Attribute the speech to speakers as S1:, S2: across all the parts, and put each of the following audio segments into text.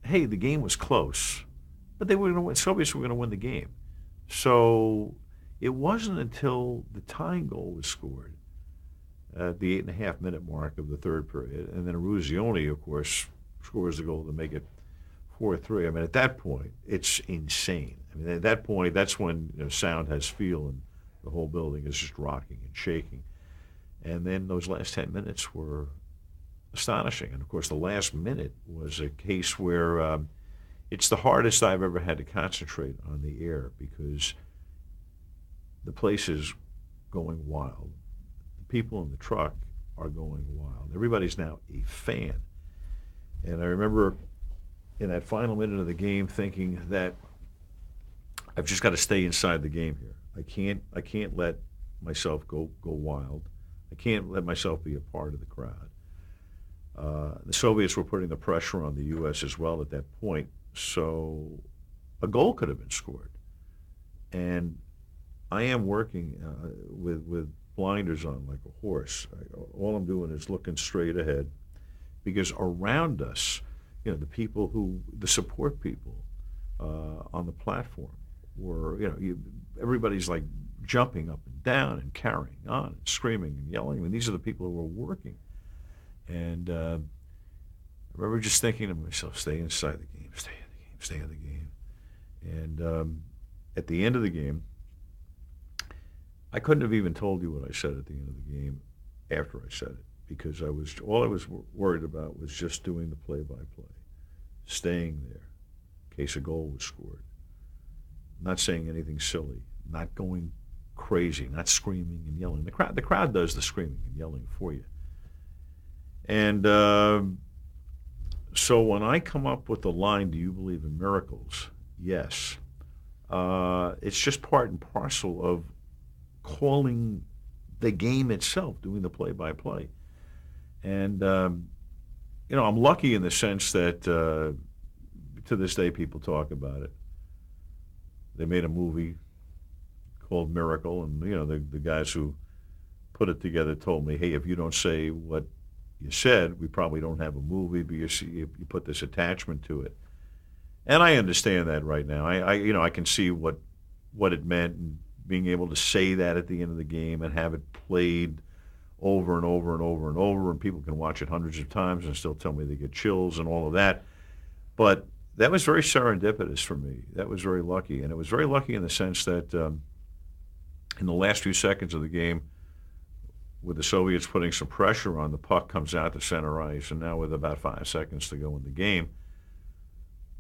S1: hey, the game was close, but they were going to win. Soviets were going to win the game. So it wasn't until the tying goal was scored at the 8.5 minute mark of the third period, and then Eruzione, of course, scores the goal to make it 4-3. I mean, at that point, it's insane. I mean, at that point, that's when sound has feel, and the whole building is just rocking and shaking. And then those last 10 minutes were astonishing. And of course, the last minute was a case where it's the hardest I've ever had to concentrate on the air because the place is going wild. The people in the truck are going wild. Everybody's now a fan. And I remember in that final minute of the game thinking that I've just got to stay inside the game here. I can't let myself go wild. I can't let myself be a part of the crowd. The Soviets were putting the pressure on the U.S. as well at that point, so a goal could have been scored. And I am working with blinders on like a horse. All I'm doing is looking straight ahead because around us, the support people on the platform were, everybody's like jumping up and down and carrying on and screaming and yelling. I mean, these are the people who are working. And I remember just thinking to myself, stay inside the game, stay in the game, stay in the game. And at the end of the game, I couldn't have even told you what I said at the end of the game after I said it because all I was worried about was just doing the play-by-play, staying there in case a goal was scored, not saying anything silly, not going crazy, not screaming and yelling. The crowd does the screaming and yelling for you. And so when I come up with the line, do you believe in miracles? Yes. It's just part and parcel of calling the game itself, doing the play-by-play. And, I'm lucky in the sense that to this day people talk about it. They made a movie called Miracle, and, the guys who put it together told me, hey, if you don't say what you said, we probably don't have a movie because you put this attachment to it. And I understand that right now. I can see what it meant and being able to say that at the end of the game and have it played over and over and over and over, and people can watch it hundreds of times and still tell me they get chills and all of that. But that was very serendipitous for me. That was very lucky. And it was very lucky in the sense that in the last few seconds of the game, with the Soviets putting some pressure on, the puck comes out to center ice, and now with about 5 seconds to go in the game,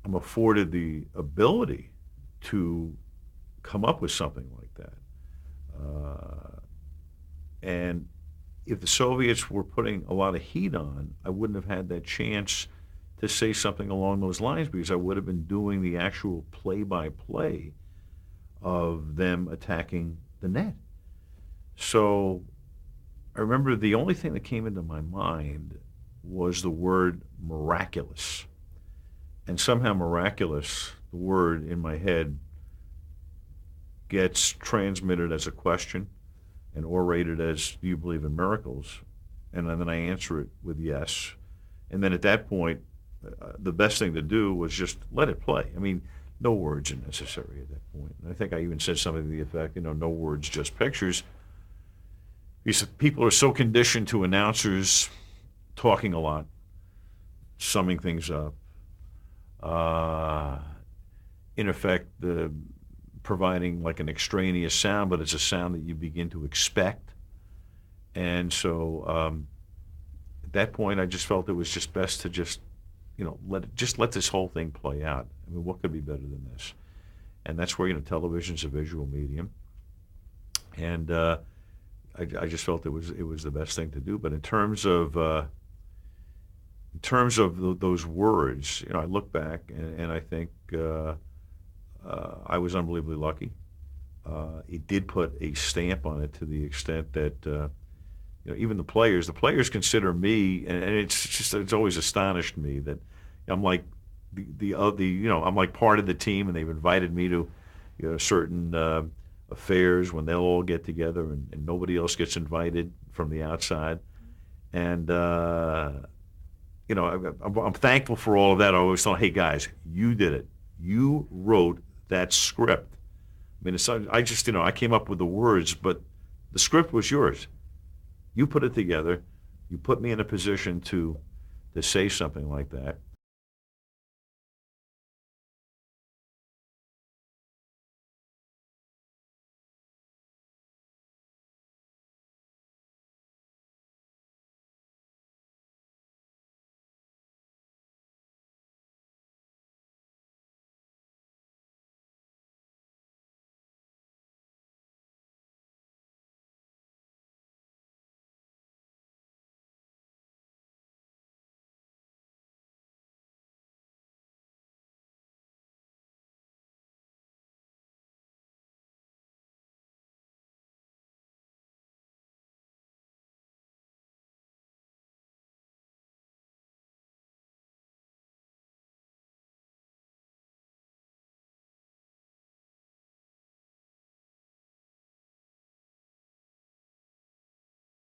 S1: I'm afforded the ability to come up with something like that. And if the Soviets were putting a lot of heat on, I wouldn't have had that chance to say something along those lines because I would have been doing the actual play-by-play of them attacking the net. So I remember the only thing that came into my mind was the word miraculous. And somehow miraculous, the word in my head, gets transmitted as a question and orated as, do you believe in miracles? And then I answer it with yes. And then at that point, the best thing to do was just let it play. I mean, no words are necessary at that point. And I think I even said something to the effect, no words, just pictures. Because people are so conditioned to announcers talking a lot, summing things up, in effect, providing like an extraneous sound, but it's a sound that you begin to expect. And so at that point, I just felt it was just best to just, let this whole thing play out. I mean, what could be better than this? And that's where, television's a visual medium. And I just felt it was the best thing to do. But in terms of those words, I look back and I think I was unbelievably lucky. It did put a stamp on it to the extent that even the players consider me, and it's always astonished me that I'm like I'm like part of the team, and they've invited me to certain affairs when they'll all get together, and nobody else gets invited from the outside. And you know, I'm thankful for all of that. I always thought, hey guys, you did it. You wrote that script. I mean, I just, you know, I came up with the words, but the script was yours. You put it together. You put me in a position to say something like that.